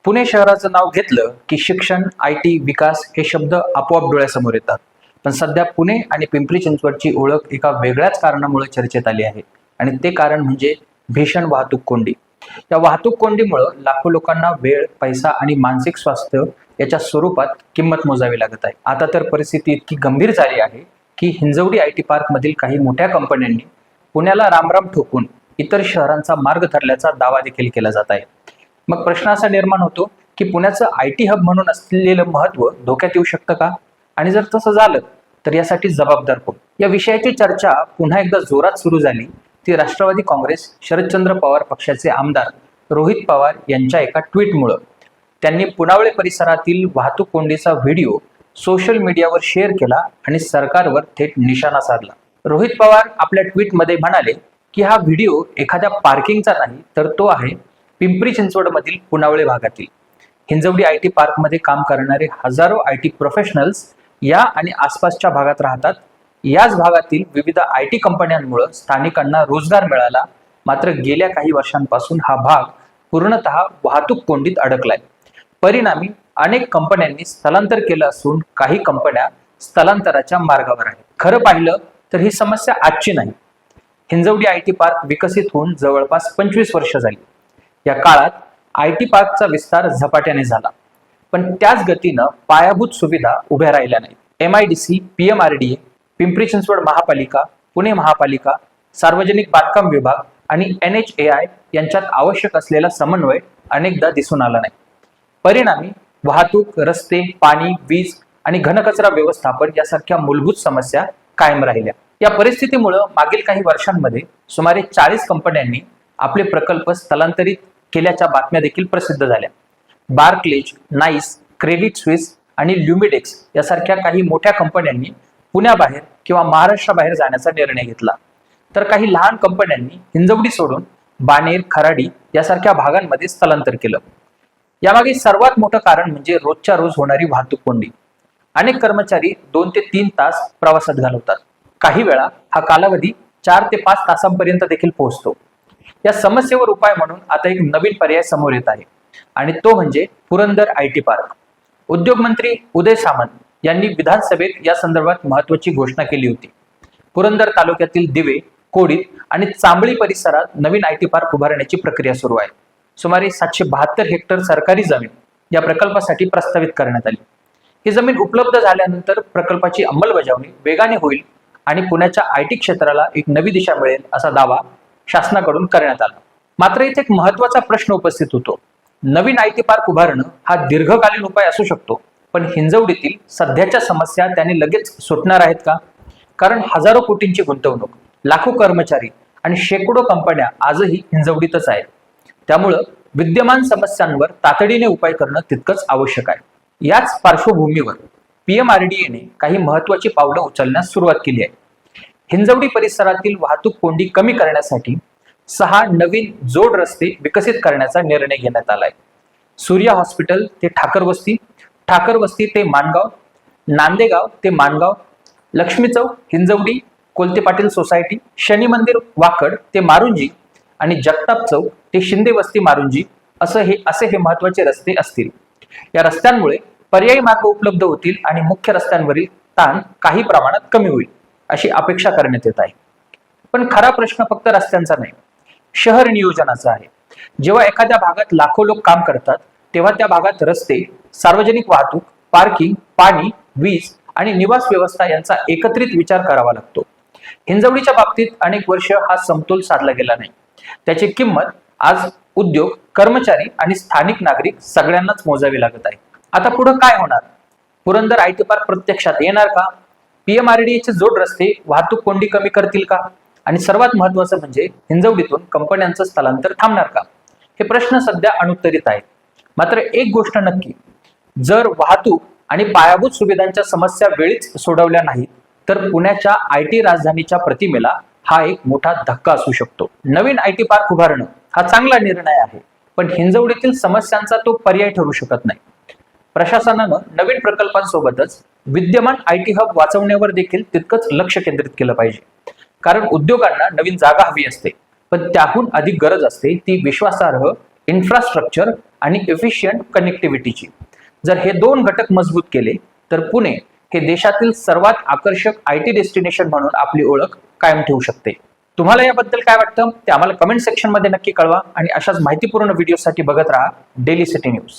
पुणे शहराचं नाव घेतलं की शिक्षण, IT, विकास हे शब्द आपोआप डोळ्यासमोर येतात. पण सध्या पुणे आणि पिंपरी चिंचवडची ओळख एका वेगळ्याच कारणामुळे चर्चेत आली आहे आणि ते कारण म्हणजे भीषण वाहतूक कोंडी. या वाहतूक कोंडीमुळे लाखो लोकांना वेळ, पैसा आणि मानसिक स्वास्थ्य याच्या स्वरूपात किंमत मोजावी लागत आहे. आता तर परिस्थिती इतकी गंभीर झाली आहे की हिंजवडी IT पार्क मधील काही मोठ्या कंपन्यांनी पुण्याला रामराम ठोकून इतर शहरांचा मार्ग ठरल्याचा दावा देखील केला जात आहे. मग प्रश्न असा निर्माण होतो की पुण्याचं IT हब म्हणून असलेलं महत्त्व धोक्यात येऊ शकतं का? आणि जर तसं झालं तर यासाठी जबाबदार कोण? या विषयाची चर्चा पुन्हा एकदा जोरात सुरू झाली ती राष्ट्रवादी काँग्रेस शरदचंद्र पवार पक्षाचे आमदार रोहित पवार यांच्या एका ट्विटमुळे. त्यांनी पुनावळे परिसरातील वाहतूक कोंडीचा व्हिडिओ सोशल मीडियावर शेअर केला आणि सरकारवर थेट निशाणा साधला. रोहित पवार आपल्या ट्विटमध्ये म्हणाले की हा व्हिडिओ एखाद्या पार्किंगचा नाही, तर तो आहे पिंपरी चिंचवडमधील पुनावळे भागातील हिंजवडी IT पार्कमध्ये काम करणारे हजारो IT प्रोफेशनल्स या आणि आसपासच्या भागात राहतात. याच भागातील विविध IT कंपन्यांमुळे स्थानिकांना रोजगार मिळाला, मात्र गेल्या काही वर्षांपासून हा भाग पूर्णतः वाहतूक कोंडीत अडकलाय. परिणामी अनेक कंपन्यांनी स्थलांतर केलं असून काही कंपन्या स्थलांतराच्या मार्गावर आहेत. खरं पाहिलं तर ही समस्या आजची नाही. हिंजवडी IT पार्क विकसित होऊन जवळपास 25 वर्ष झाली. या काळात IT पार्कचा विस्तार झपाट्याने झाला, पण त्याच गतीनं पायाभूत सुविधा उभ्या राहिल्या नाहीत. MIDC, PMRDA, पिंपरी चिंचवड महापालिका, पुणे महापालिका, सार्वजनिक बांधकाम विभाग आणि NHAI यांच्यात आवश्यक असलेला समन्वय अनेकदा दिसून आला नाही. परिणामी वाहतूक, रस्ते, पाणी, वीज आणि घनकचरा व्यवस्थापन यासारख्या मूलभूत समस्या कायम राहिल्या. या परिस्थितीमुळे मागील काही वर्षांमध्ये सुमारे 40 कंपन्यांनी आपले प्रकल्प स्थलांतरित केल्याच्या बातम्या देखील प्रसिद्ध झाल्या. बार्कलेज, नाईस, क्रेडिट स्विस आणि ल्युमिडेक्स यासारख्या काही मोठ्या कंपन्यांनी पुण्याबाहेर किंवा महाराष्ट्राबाहेर जाण्याचा निर्णय घेतला, तर काही लहान कंपन्यांनी हिंजवडी सोडून बाणेर, खराडी यासारख्या भागांमध्ये स्थलांतर केलं. यामागे सर्वात मोठं कारण म्हणजे रोजच्या रोज होणारी वाहतूक कोंडी. अनेक कर्मचारी 2 ते 3 तास प्रवासात घालवतात. काही वेळा हा कालावधी 4 ते 5 तासांपर्यंत देखील पोहोचतो. या समस्येवर उपाय म्हणून आता एक नवीन पर्याय समोर येत आहे आणि तो म्हणजे पुरंदर IT पार्क. उद्योग मंत्री उदय सामंत यांनी विधानसभेत या संदर्भात महत्वाची घोषणा केली होती. पुरंदर तालुक्यातील दिवे, कोडीत आणि चांबळी परिसरात नवीन IT पार्क उभारण्याची प्रक्रिया सुरू आहे. सुमारे 772 हेक्टर सरकारी जमीन या प्रकल्पासाठी प्रस्तावित करण्यात आली. ही जमीन उपलब्ध झाल्यानंतर प्रकल्पाची अंमलबजावणी वेगाने होईल आणि पुण्याच्या IT क्षेत्राला एक नवी दिशा मिळेल असा दावा शासनाकडून करण्यात आला. मात्र इथे एक महत्वाचा प्रश्न उपस्थित होतो. नवीन IT पार्क उभारणं हा दीर्घकालीन उपाय असू शकतो, पण हिंजवडीतील सध्याच्या समस्या त्याने लगेच सुटणार आहेत का? कारण हजारो कोटींची गुंतवणूक, लाखो कर्मचारी आणि शेकडो कंपन्या आजही हिंजवडीतच आहेत. त्यामुळं विद्यमान समस्यांवर तातडीने उपाय करणं तितकंच आवश्यक आहे. याच पार्श्वभूमीवर PMRDA ने काही महत्वाची पावलं उचलण्यास सुरुवात केली आहे. हिंजवडी परिसरातील वाहतूक कोंडी कमी करण्यासाठी 6 नवीन जोड रस्ते विकसित करण्याचा निर्णय घेण्यात आलाय. सूर्या हॉस्पिटल ते ठाकरवस्ती, ठाकरवस्ती ते माणगाव, नांदेगाव ते माणगाव, लक्ष्मी चौक हिंजवडी, कोलते पाटील सोसायटी, शनी मंदिर वाकड ते मारुंजी आणि जगताप चौक ते शिंदे वस्ती मारुंजी असे हे महत्वाचे रस्ते असतील. या रस्त्यांमुळे पर्यायी मार्ग उपलब्ध होतील आणि मुख्य रस्त्यांवरील ताण काही प्रमाणात कमी होईल अशी अपेक्षा करण्यात येत आहे. पण खरा प्रश्न फक्त रस्त्यांचा नाही, शहर नियोजनाचा आहे. जेव्हा एखाद्या भागात लाखो लोक काम करतात तेव्हा त्या भागात रस्ते, सार्वजनिक वाहतूक, पार्किंग, पाणी, वीज आणि निवास व्यवस्था यांचा एकत्रित विचार करावा लागतो. हिंजवडीच्या बाबतीत अनेक वर्ष हा समतोल साधला गेला नाही. त्याची किंमत आज उद्योग, कर्मचारी आणि स्थानिक नागरिक सगळ्यांनाच मोजावी लागत आहे. आता पुढे काय होणार? पुरंदर IT पार्क प्रत्यक्षात येणार का? PMRDA चे जोड रस्ते वाहतूक कोंडी कमी करतील का? आणि सर्वात महत्वाचं म्हणजे हिंजवडीतून कंपन्यांचं स्थलांतर थांबणार का? हे प्रश्न सध्या अनुत्तरित आहेत. मात्र एक गोष्ट नक्की, जर वाहतूक आणि पायाभूत सुविधांच्या समस्या वेळीच सोडवल्या नाहीत तर पुण्याच्या IT राजधानीच्या प्रतिमेला हा एक मोठा धक्का असू शकतो. नवीन IT पार्क उभारणं हा चांगला निर्णय आहे, पण हिंजवडीतील समस्यांचा तो पर्याय ठरू शकत नाही. प्रशासनानं नवीन प्रकल्पांसोबतच विद्यमान IT हब वाचवण्यावर देखील तितकंच लक्ष केंद्रित केलं पाहिजे. कारण उद्योगांना नवीन जागा हवी असते, पण त्याहून अधिक गरज असते ती विश्वासार्ह इन्फ्रास्ट्रक्चर आणि एफिशियंट कनेक्टिव्हिटीची. जर हे दोन घटक मजबूत केले तर पुणे हे देशातील सर्वात आकर्षक IT डेस्टिनेशन म्हणून आपली ओळख कायम ठेवू शकते. तुम्हाला याबद्दल काय वाटतं ते आम्हाला कमेंट सेक्शन मध्ये नक्की कळवा आणि अशाच माहितीपूर्ण व्हिडिओसाठी बघत राहा डेली सिटी न्यूज.